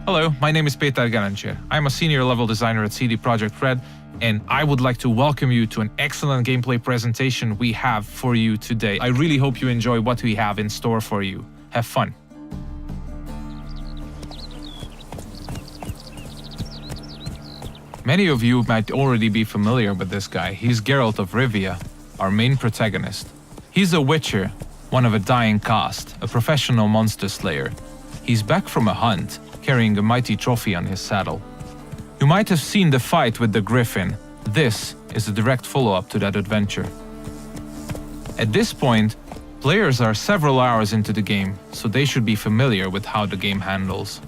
Hello, my name is Peter Garancher. I'm a senior level designer at CD Projekt Red, and I would like to welcome you to an excellent gameplay presentation we have for you today. I really hope you enjoy what we have in store for you. Have fun. Many of you might already be familiar with this guy. He's Geralt of Rivia, our main protagonist. He's a witcher, one of a dying caste, a professional monster slayer. He's back from a hunt, carrying a mighty trophy on his saddle. You might have seen the fight with the griffin. This is a direct follow-up to that adventure. At this point, players are several hours into the game, so they should be familiar with how the game handles.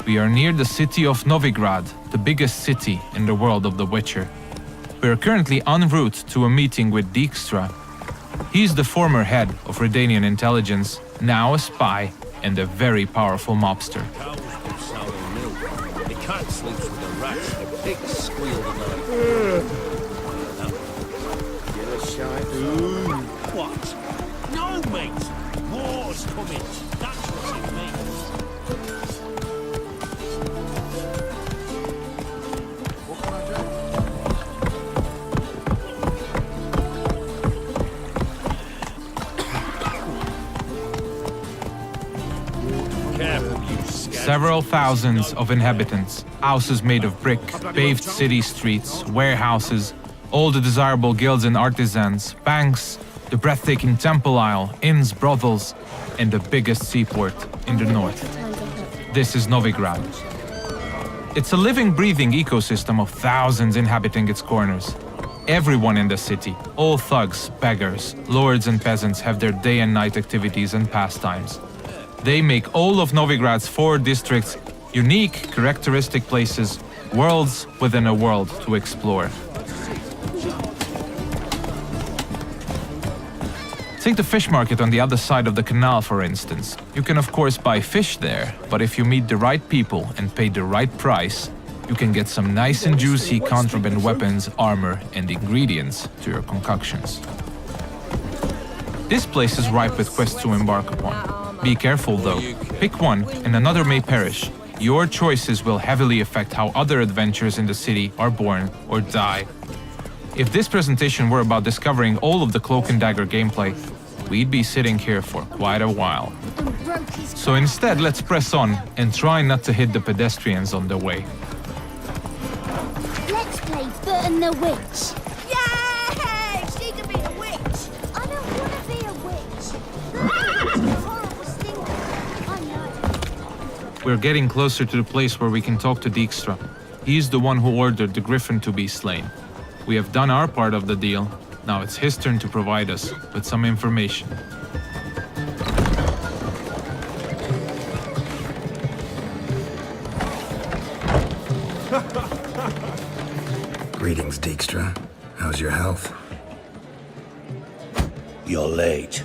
We are near the city of Novigrad, the biggest city in the world of The Witcher. We are currently en route to a meeting with Dijkstra. He's the former head of Redanian intelligence, now a spy and a very powerful mobster. Cows give sour milk. The cat sleeps with the rats. The pigs squeal at night. Get a shot. What? No, mate. War's coming. That's what it means. Several thousands of inhabitants, houses made of brick, paved city streets, warehouses, all the desirable guilds and artisans, banks, the breathtaking temple isle, inns, brothels, and the biggest seaport in the north. This is Novigrad. It's a living, breathing ecosystem of thousands inhabiting its corners. Everyone in the city, all thugs, beggars, lords and peasants have their day and night activities and pastimes. They make all of Novigrad's 4 districts unique, characteristic places, worlds within a world to explore. Take the fish market on the other side of the canal, for instance. You can of course buy fish there, but if you meet the right people and pay the right price, you can get some nice and juicy contraband weapons, armor, and ingredients to your concoctions. This place is ripe with quests to embark upon. Be careful though, pick one and another may perish. Your choices will heavily affect how other adventures in the city are born or die. If this presentation were about discovering all of the Cloak and Dagger gameplay, we'd be sitting here for quite a while. So instead, let's press on and try not to hit the pedestrians on the way. Let's play Burton the Witch. Yay! She can be a witch! I don't want to be a witch. Horrible stinker. I know. We're getting closer to the place where we can talk to Dijkstra. He's the one who ordered the griffin to be slain. We have done our part of the deal. Now it's his turn to provide us with some information. Greetings, Dijkstra. How's your health? You're late.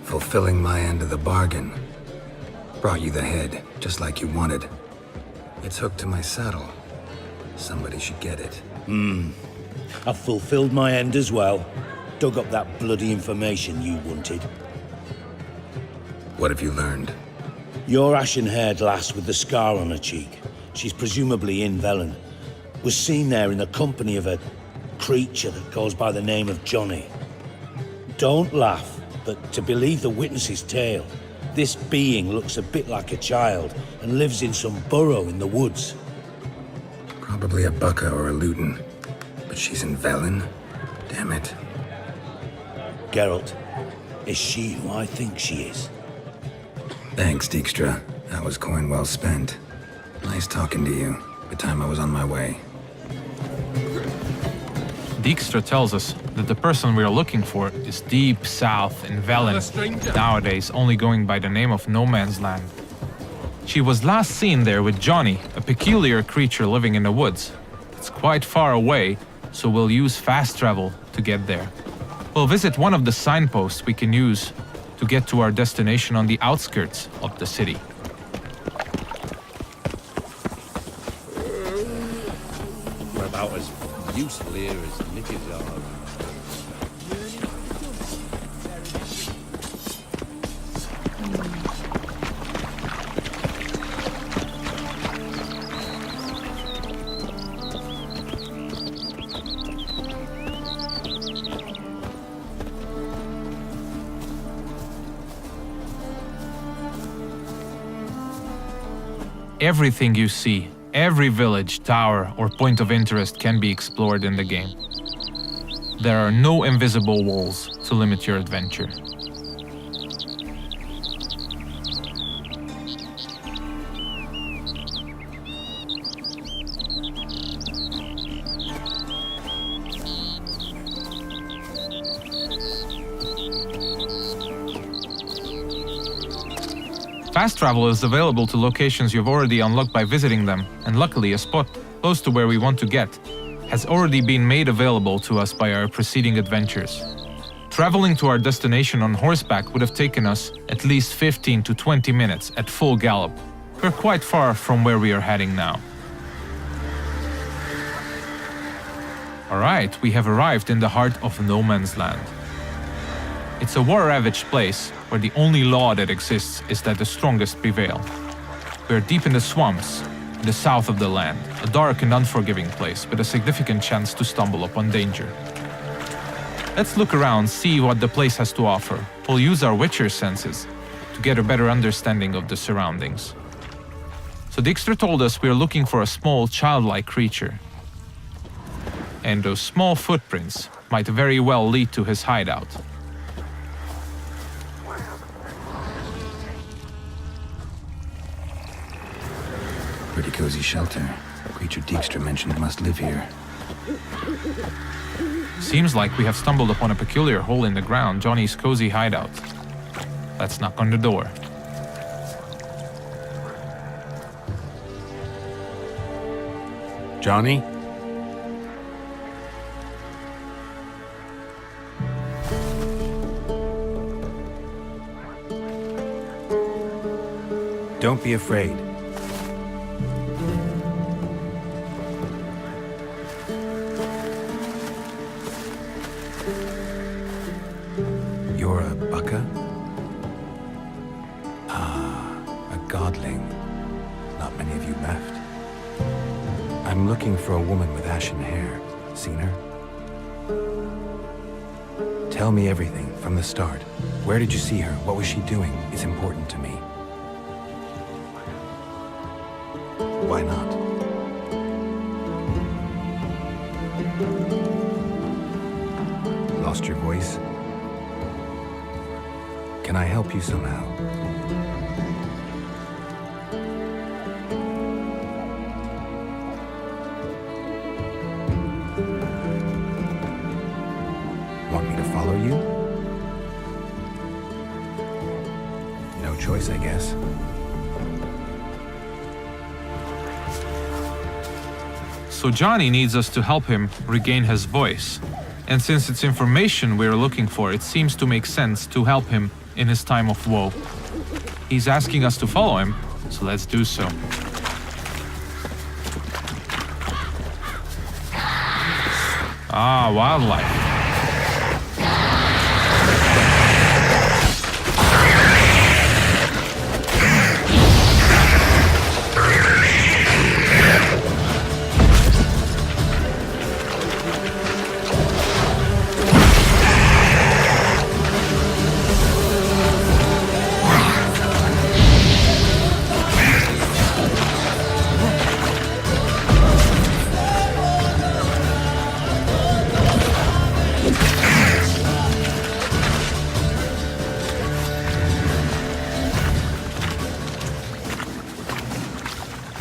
Fulfilling my end of the bargain. Brought you the head, just like you wanted. It's hooked to my saddle. Somebody should get it. I've fulfilled my end as well. Dug up that bloody information you wanted. What have you learned? Your ashen-haired lass with the scar on her cheek, she's presumably in Velen, was seen there in the company of a creature that goes by the name of Johnny. Don't laugh, but to believe the witness's tale, this being looks a bit like a child and lives in some burrow in the woods. Probably a Bucca or a Luton. But she's in Velen? Damn it. Geralt, is she who I think she is? Thanks, Dijkstra. That was coin well spent. Nice talking to you. The time I was on my way. Dijkstra tells us that the person we are looking for is deep south in Velen, nowadays only going by the name of No Man's Land. She was last seen there with Johnny, a peculiar creature living in the woods. It's quite far away, so we'll use fast travel to get there. We'll visit one of the signposts we can use to get to our destination on the outskirts of the city. We're about as useful here as knickers are. Everything you see, every village, tower, or point of interest can be explored in the game. There are no invisible walls to limit your adventure. Fast travel is available to locations you've already unlocked by visiting them, and luckily a spot close to where we want to get has already been made available to us by our preceding adventures. Traveling to our destination on horseback would have taken us at least 15 to 20 minutes at full gallop. We're quite far from where we are heading now. Alright, we have arrived in the heart of no man's land. It's a war-ravaged place where the only law that exists is that the strongest prevail. We're deep in the swamps, in the south of the land, a dark and unforgiving place with a significant chance to stumble upon danger. Let's look around, see what the place has to offer. We'll use our Witcher senses to get a better understanding of the surroundings. So Dijkstra told us we are looking for a small, childlike creature. And those small footprints might very well lead to his hideout. Pretty cozy shelter. Creature Dijkstra mentioned must live here. Seems like we have stumbled upon a peculiar hole in the ground, Johnny's cozy hideout. Let's knock on the door. Johnny? Don't be afraid. You're a bucka? Ah, a godling. Not many of you left. I'm looking for a woman with ashen hair. Seen her? Tell me everything from the start. Where did you see her? What was she doing? It's important to me. Why not? Lost your voice? Can I help you somehow? Want me to follow you? No choice, I guess. So Johnny needs us to help him regain his voice. And since it's information we're looking for, it seems to make sense to help him in his time of woe. He's asking us to follow him, so let's do so. Ah, wildlife.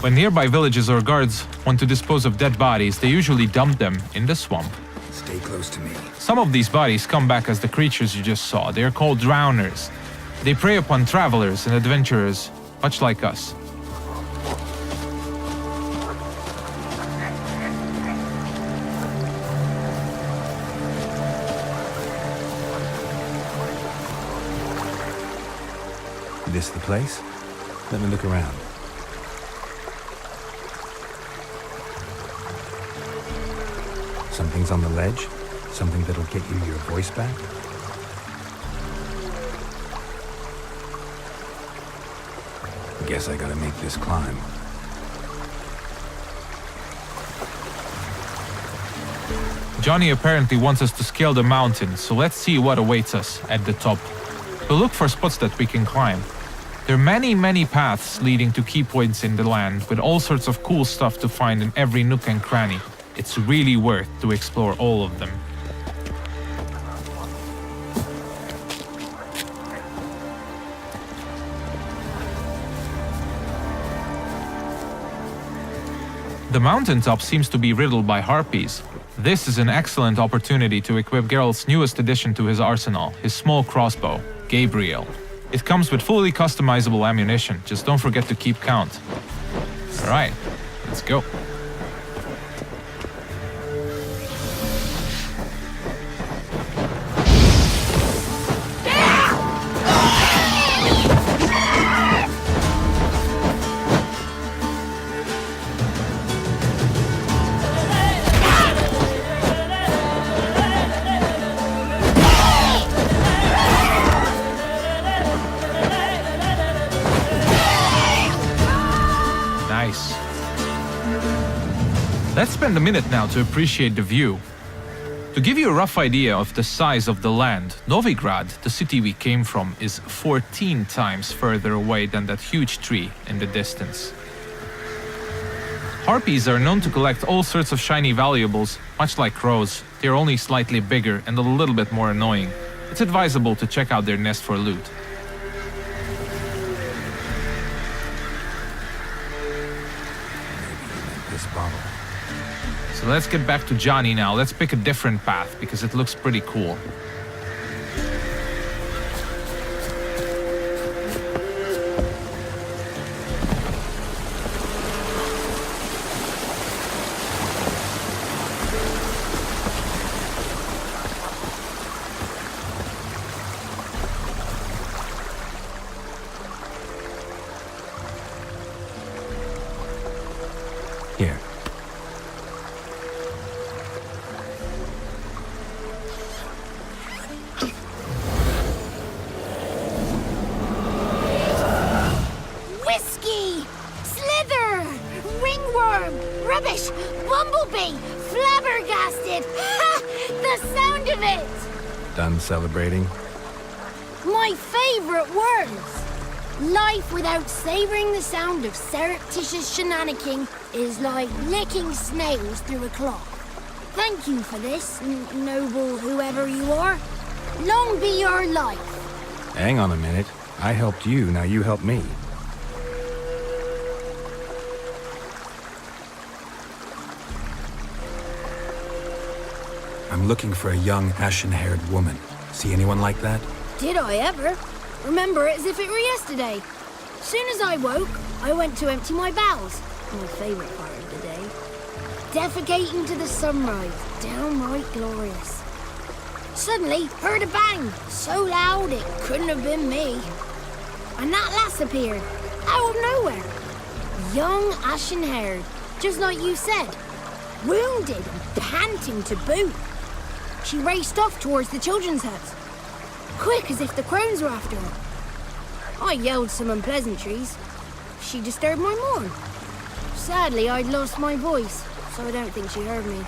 When nearby villages or guards want to dispose of dead bodies, they usually dump them in the swamp. Stay close to me. Some of these bodies come back as the creatures you just saw. They are called drowners. They prey upon travelers and adventurers, much like us. This the place? Let me look around. Something's on the ledge? Something that'll get you your voice back? Guess I gotta make this climb. Johnny apparently wants us to scale the mountain, so let's see what awaits us at the top. We'll look for spots that we can climb. There are many paths leading to key points in the land, with all sorts of cool stuff to find in every nook and cranny. It's really worth to explore all of them. The mountaintop seems to be riddled by harpies. This is an excellent opportunity to equip Geralt's newest addition to his arsenal, his small crossbow, Gabriel. It comes with fully customizable ammunition, just don't forget to keep count. Alright, let's go. Nice. Let's spend a minute now to appreciate the view. To give you a rough idea of the size of the land, Novigrad, the city we came from, is 14 times further away than that huge tree in the distance. Harpies are known to collect all sorts of shiny valuables, much like crows. They're only slightly bigger and a little bit more annoying. It's advisable to check out their nest for loot. This bottle. So let's get back to Johnny now. Let's pick a different path because it looks pretty cool. Here. Whiskey! Slither! Ringworm! Rubbish! Bumblebee! Flabbergasted! Ha! The sound of it! Done celebrating? My favorite words! Life without savoring the sound of surreptitious shenanigans is like licking snails through a cloth. Thank you for this, noble whoever you are. Long be your life. Hang on a minute. I helped you, now you help me. I'm looking for a young, ashen-haired woman. See anyone like that? Did I ever? Remember it as if it were yesterday. Soon as I woke, I went to empty my bowels. My favorite part of the day. Defecating to the sunrise. Downright glorious. Suddenly, heard a bang. So loud it couldn't have been me. And that lass appeared. Out of nowhere. Young, ashen-haired. Just like you said. Wounded and panting to boot. She raced off towards the children's hut. Quick as if the crones were after her. I yelled some unpleasantries. She disturbed my morn. Sadly, I'd lost my voice, so I don't think she heard me.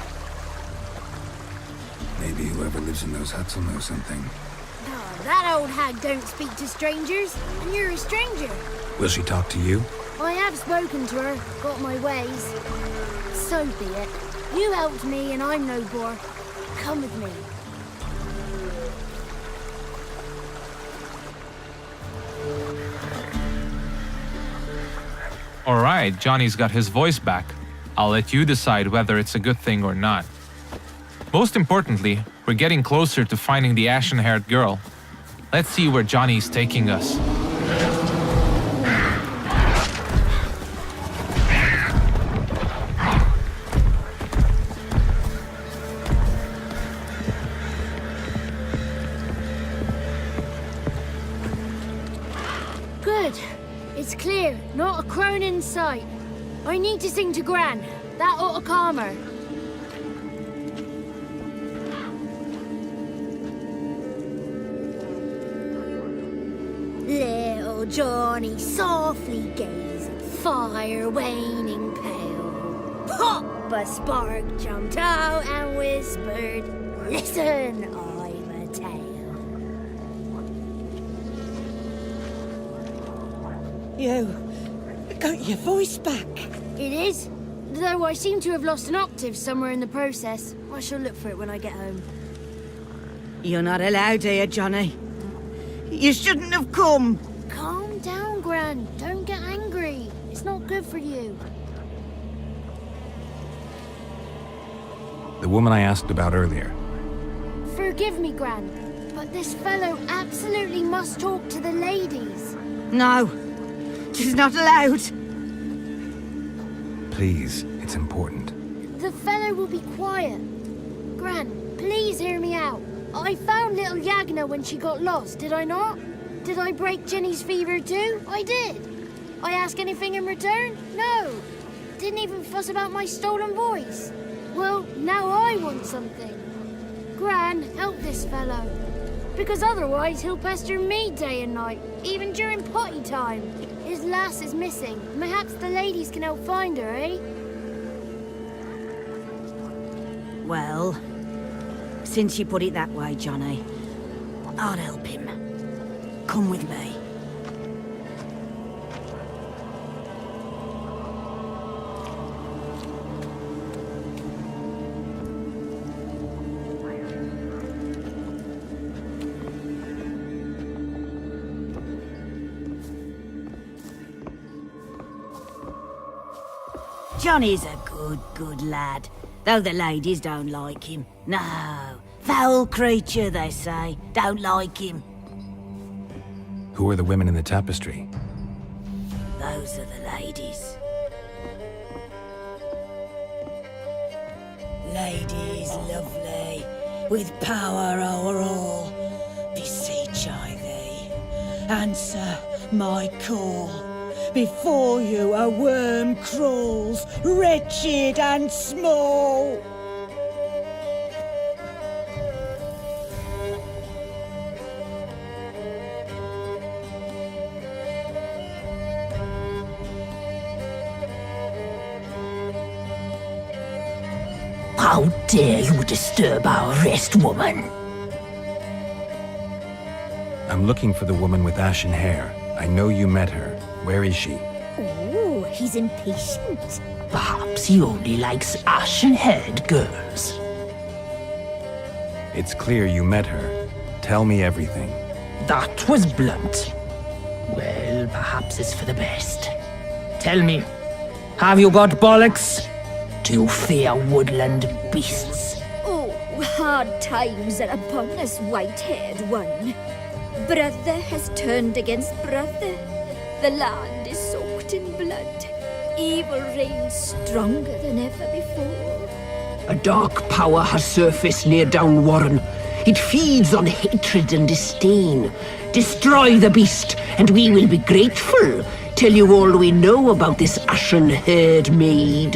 Maybe whoever lives in those huts will know something. Oh, that old hag don't speak to strangers, and you're a stranger. Will she talk to you? I have spoken to her, got my ways. So be it. You helped me, and I'm no bore. Come with me. Alright, Johnny's got his voice back. I'll let you decide whether it's a good thing or not. Most importantly, we're getting closer to finding the ashen-haired girl. Let's see where Johnny's taking us. Good. It's clear, not a crone in sight. I need to sing to Gran. That ought to calm her. Little Johnny softly gazed at fire waning pale. Pop! A spark jumped out and whispered, "Listen, I'm a tale." You got your voice back. It is. Though I seem to have lost an octave somewhere in the process. I shall look for it when I get home. You're not allowed here, Johnny. You shouldn't have come. Calm down, Gran. Don't get angry. It's not good for you. The woman I asked about earlier. Forgive me, Gran, but this fellow absolutely must talk to the ladies. No, she's not allowed. Please, it's important. The fellow will be quiet. Gran, please hear me out. I found little Yagna when she got lost, did I not? Did I break Jenny's fever too? I did. I ask anything in return? No. Didn't even fuss about my stolen voice. Well, now I want something. Gran, help this fellow. Because otherwise he'll pester me day and night, even during potty time. His lass is missing. Perhaps the ladies can help find her, eh? Well, since you put it that way, Johnny, I'll help him. Come with me. Johnny's a good lad, though the ladies don't like him. No, foul creature, they say. Don't like him. Who are the women in the tapestry? Those are the ladies. Ladies lovely, with power o'er all, beseech I thee, answer my call. Before you a worm crawls, wretched and small. How dare you disturb our rest, woman? I'm looking for the woman with ashen hair. I know you met her. Where is she? Oh, he's impatient. Perhaps he only likes ashen-haired girls. It's clear you met her. Tell me everything. That was blunt. Well, perhaps it's for the best. Tell me, have you got bollocks? Do you fear woodland beasts? Oh, hard times are upon us, white-haired one. Brother has turned against brother. The land is soaked in blood. Evil reigns stronger than ever before. A dark power has surfaced near Downwarren. It feeds on hatred and disdain. Destroy the beast, and we will be grateful. Tell you all we know about this ashen-haired maid.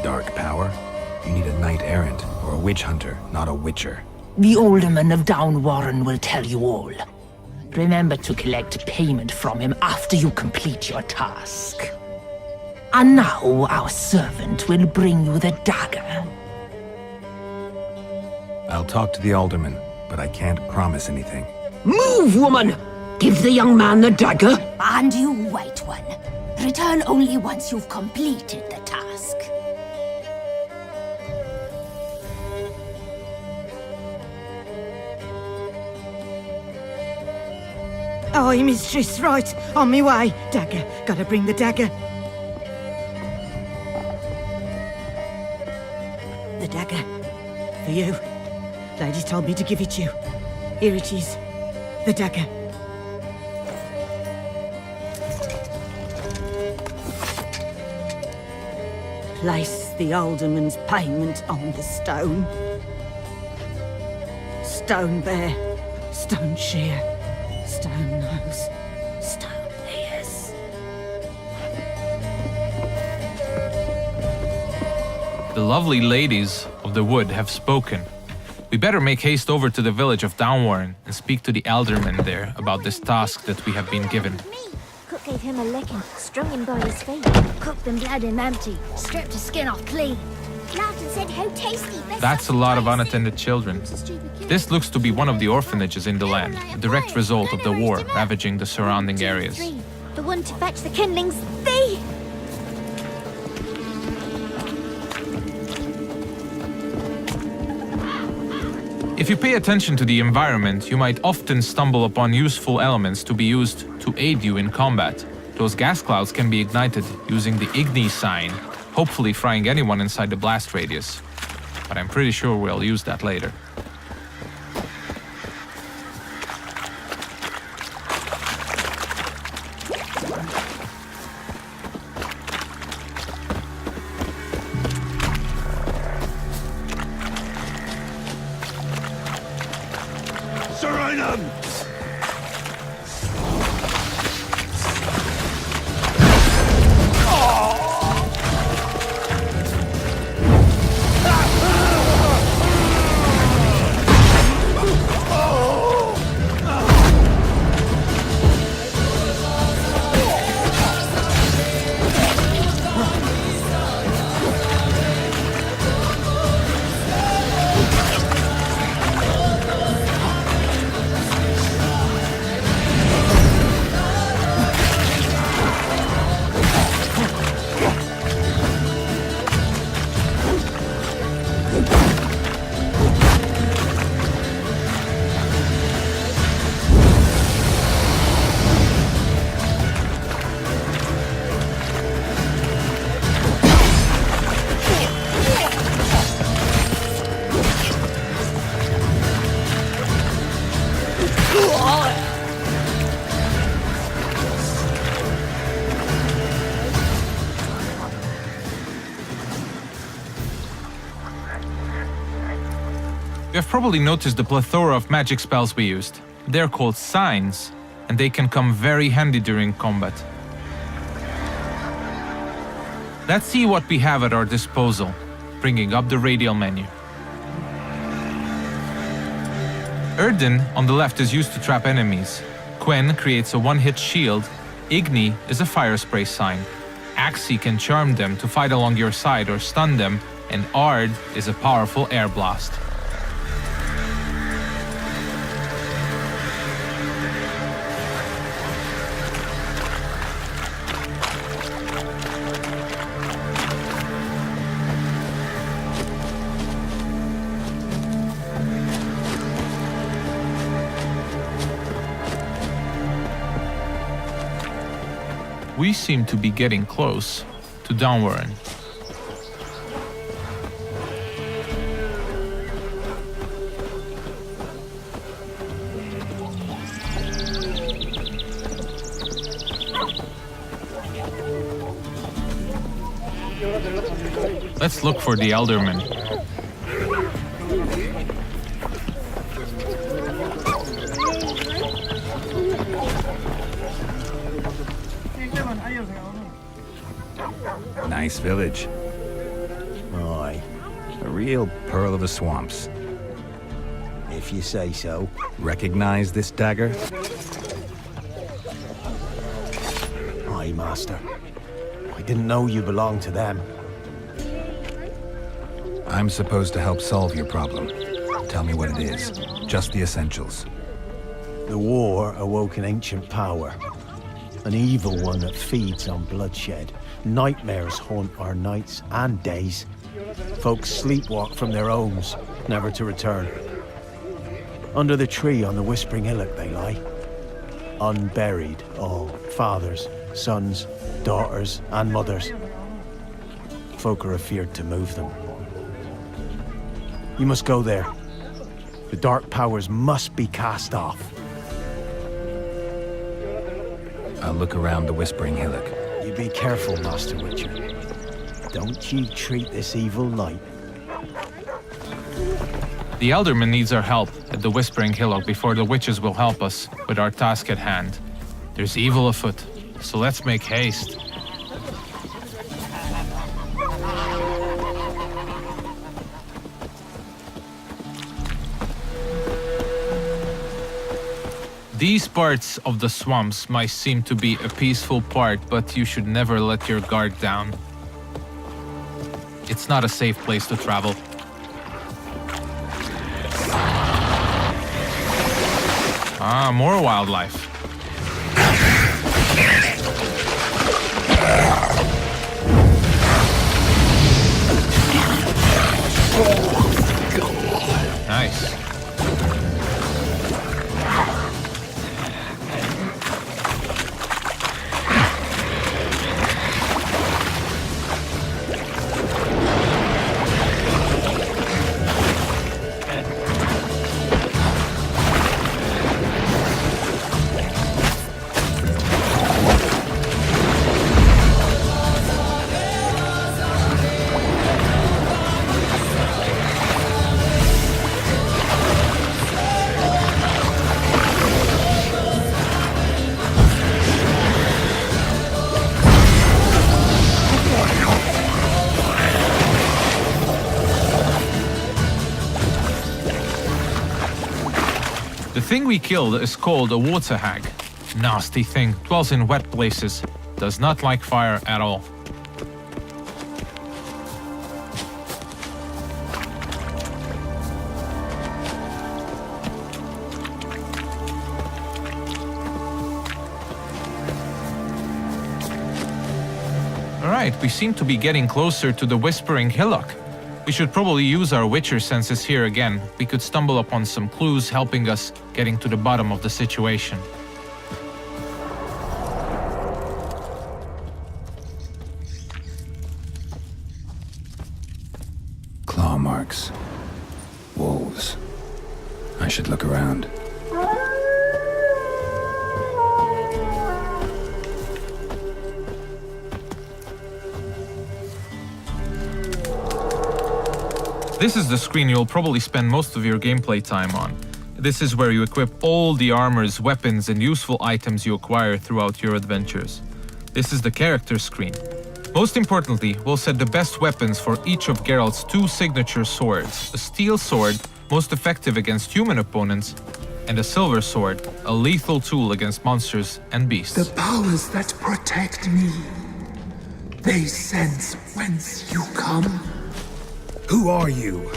Dark power? You need a knight-errant or a witch hunter, not a witcher. The alderman of Downwarren will tell you all. Remember to collect payment from him after you complete your task. And now our servant will bring you the dagger. I'll talk to the alderman, but I can't promise anything. Move, woman! Give the young man the dagger. And you, white one, return only once you've completed the task. Aye, mistress, right. On me way. Dagger. Gotta bring the dagger. The dagger. For you. Ladies told me to give it you. Here it is. The dagger. Place the alderman's payment on the stone. Stone bear. Stone shear. Stone nose, stone ears. The lovely ladies of the wood have spoken. We better make haste over to the village of Downwarren and speak to the alderman there about this task that we have been given. Cook gave him a licking, strung him by his feet, cooked and bled him empty, stripped his skin off clean. Laughed and said how tasty. That's a lot of unattended children. This looks to be one of the orphanages in the land, a direct result of the war ravaging the surrounding areas. The one to fetch the kindlings. They... If you pay attention to the environment, you might often stumble upon useful elements to be used to aid you in combat. Those gas clouds can be ignited using the Igni sign, hopefully frying anyone inside the blast radius. But I'm pretty sure we'll use that later. You have probably noticed the plethora of magic spells we used. They're called signs, and they can come very handy during combat. Let's see what we have at our disposal, bringing up the radial menu. Erden on the left is used to trap enemies. Quen creates a one-hit shield. Igni is a fire spray sign. Axi can charm them to fight along your side or stun them, and Ard is a powerful air blast. We seem to be getting close to Downwarren. Let's look for the Elderman. Nice village. Aye, A real pearl of the swamps. if you say so. Recognize this dagger? Aye, Master. I didn't know you belonged to them. I'm supposed to help solve your problem. Tell me what it is. Just the essentials. The war awoke an ancient power. An evil one that feeds on bloodshed. Nightmares haunt our nights and days. Folks sleepwalk from their homes, never to return. Under the tree on the Whispering Hillock they lie. Unburied, all. Fathers, sons, daughters, and mothers. Folk are afeard to move them. You must go there. The dark powers must be cast off. I'll look around the Whispering Hillock. You be careful, Master Witcher. Don't you treat this evil light. The Elderman needs our help at the Whispering Hillock before the witches will help us with our task at hand. There's evil afoot, so let's make haste. These parts of the swamps might seem to be a peaceful part, but you should never let your guard down. It's not a safe place to travel. Ah, more wildlife. thing we killed is called a water hag. Nasty thing, dwells in wet places, does not like fire at all. Alright, we seem to be getting closer to the Whispering Hillock. We should probably use our Witcher senses here again. We could stumble upon some clues helping us getting to the bottom of the situation. Claw marks. Wolves. I should look around. This is the screen you'll probably spend most of your gameplay time on. This is where you equip all the armors, weapons, and useful items you acquire throughout your adventures. This is the character screen. Most importantly, we'll set the best weapons for each of Geralt's 2 signature swords. A steel sword, most effective against human opponents, and a silver sword, a lethal tool against monsters and beasts. The powers that protect me, they sense whence you come. Who are you?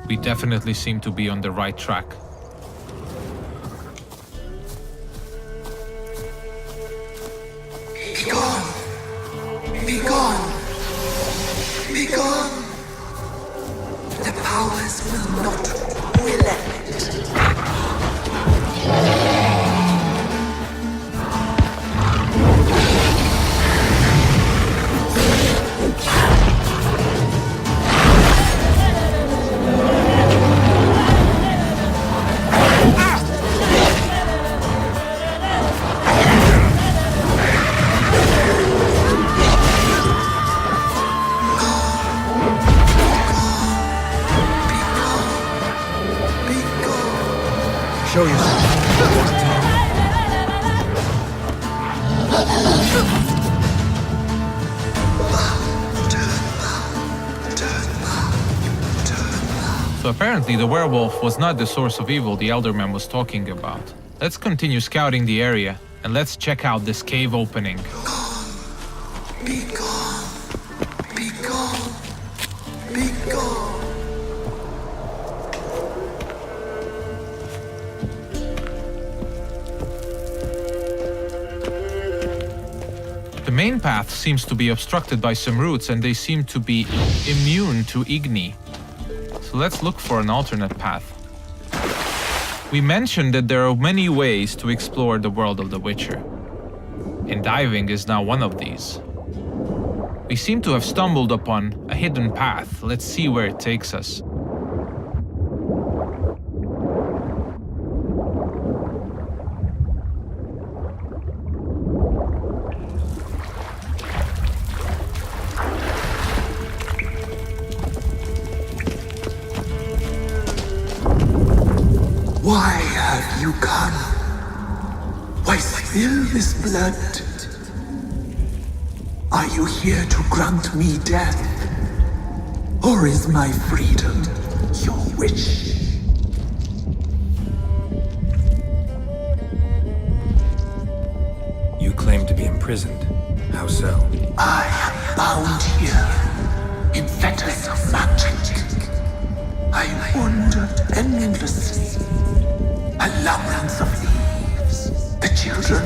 We definitely seem to be on the right track. Be gone! Be gone! Be gone! The powers will not relent. Show yourself. So apparently the werewolf was not the source of evil the Elderman was talking about. Let's continue scouting the area, and let's check out this cave opening. Be gone! Be gone! Be gone! The main path seems to be obstructed by some roots, and they seem to be immune to Igni. So let's look for an alternate path. We mentioned that there are many ways to explore the world of The Witcher, and diving is now one of these. We seem to have stumbled upon a hidden path. Let's see where it takes us. Why have you come? Why spill this blood? Are you here to grant me death? Or is my freedom your wish? You claim to be imprisoned. How so? I am bound here in fetters of magic. I wandered endlessly. A labyrinth of leaves. The children,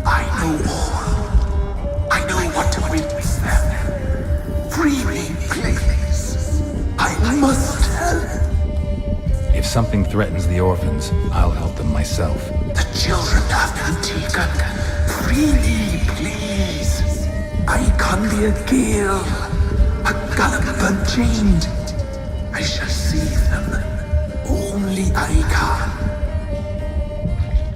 I know all. I know what awaits them. Free me, please. I must help. If something threatens the orphans, I'll help them myself. The children have been taken. Freely, please. I can be a gale, a gallop unchained. I shall save them. Only I can.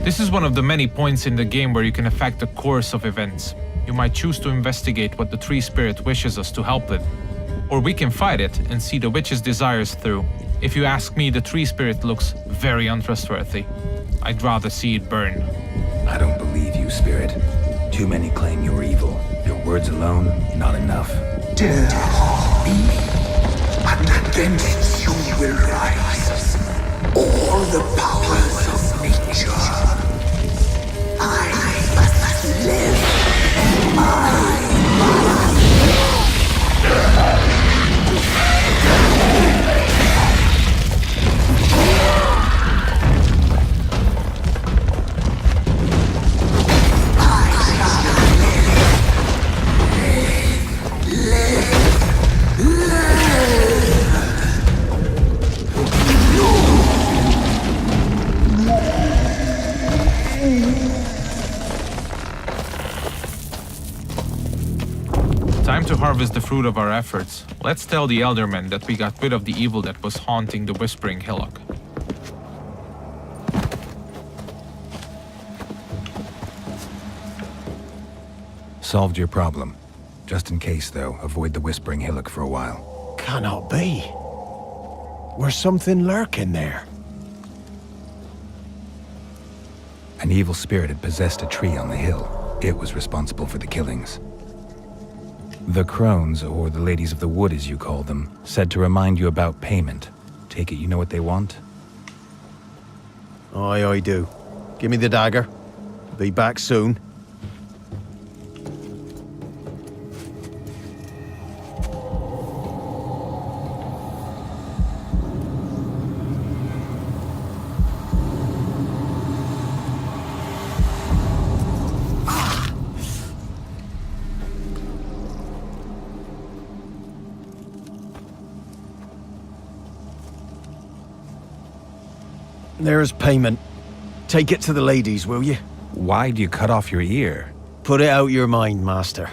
This is one of the many points in the game where you can affect the course of events. You might choose to investigate what the tree spirit wishes us to help with. Or we can fight it and see the witch's desires through. If you ask me, the tree spirit looks very untrustworthy. I'd rather see it burn. I don't believe you, Spirit. Do Too many claim you're evil. Your words alone, not enough. Dare harm me, and against you will rise all the powers of nature. I must live my Time to harvest the fruit of our efforts. Let's tell the Eldermen that we got rid of the evil that was haunting the Whispering Hillock. Solved your problem. Just in case, though, avoid the Whispering Hillock for a while. Cannot be. Where's something lurking there? An evil spirit had possessed a tree on the hill. It was responsible for the killings. The crones, or the ladies of the wood as you call them, said to remind you about payment. Take it you know what they want? Aye, I do. Give me the dagger. Be back soon. There's payment. Take it to the ladies, will you? Why'd you cut off your ear? Put it out your mind, master.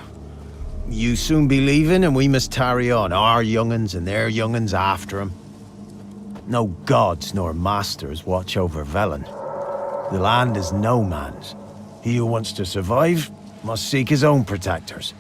You soon be leaving and we must tarry on, our young'uns and their young'uns after 'em. No gods nor masters watch over Velen. The land is no man's. He who wants to survive must seek his own protectors.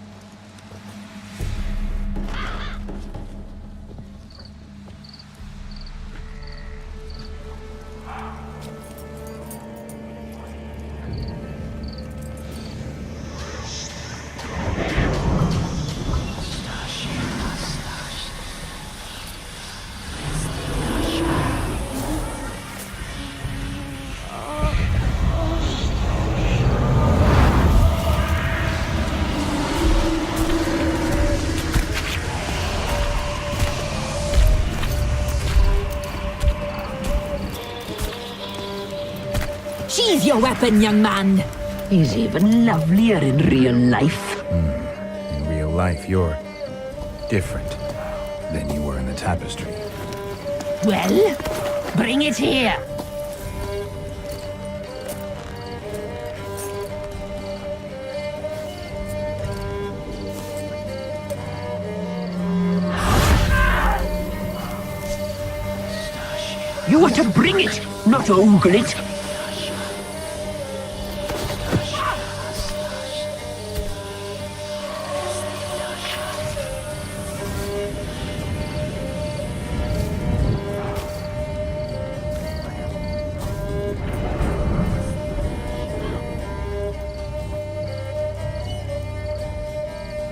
Sheathe your weapon, young man. He's even lovelier in real life. In real life, you're different than you were in the tapestry. Well, bring it here. You are to bring it, not ogle it.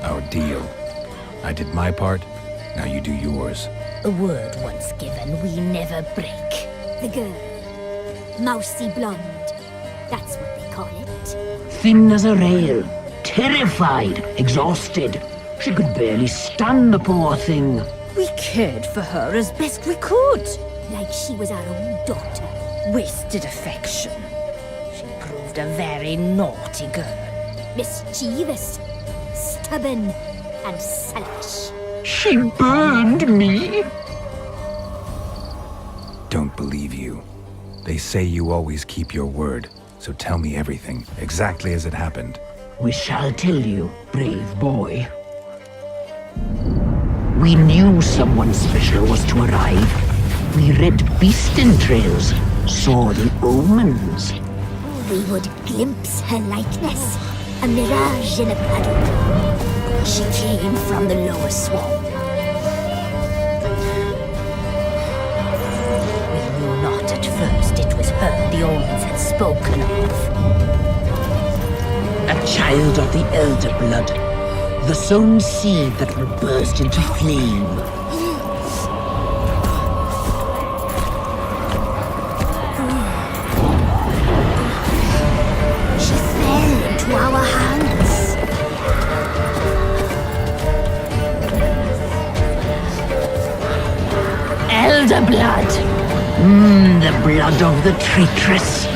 Our deal. I did my part, now you do yours. A word once given, we never break. The girl. Mousy blonde. That's what they call it. Thin as a rail, terrified, exhausted. She could barely stand, the poor thing. We cared for her as best we could. Like she was our own daughter. Wasted affection. She proved a very naughty girl. Mischievous. Stubborn and selfish. She burned me. Don't believe you. They say you always keep your word, so tell me everything, exactly as it happened. We shall tell you, brave boy. We knew someone special was to arrive. We read beast entrails, saw the omens. We would glimpse her likeness. A mirage in a puddle. She came from the lower swamp. We knew not at first it was her the omens had spoken of. A child of the Elder Blood, the sown seed that will burst into flame. She fell into our hands. Elder Blood! The blood of the traitress.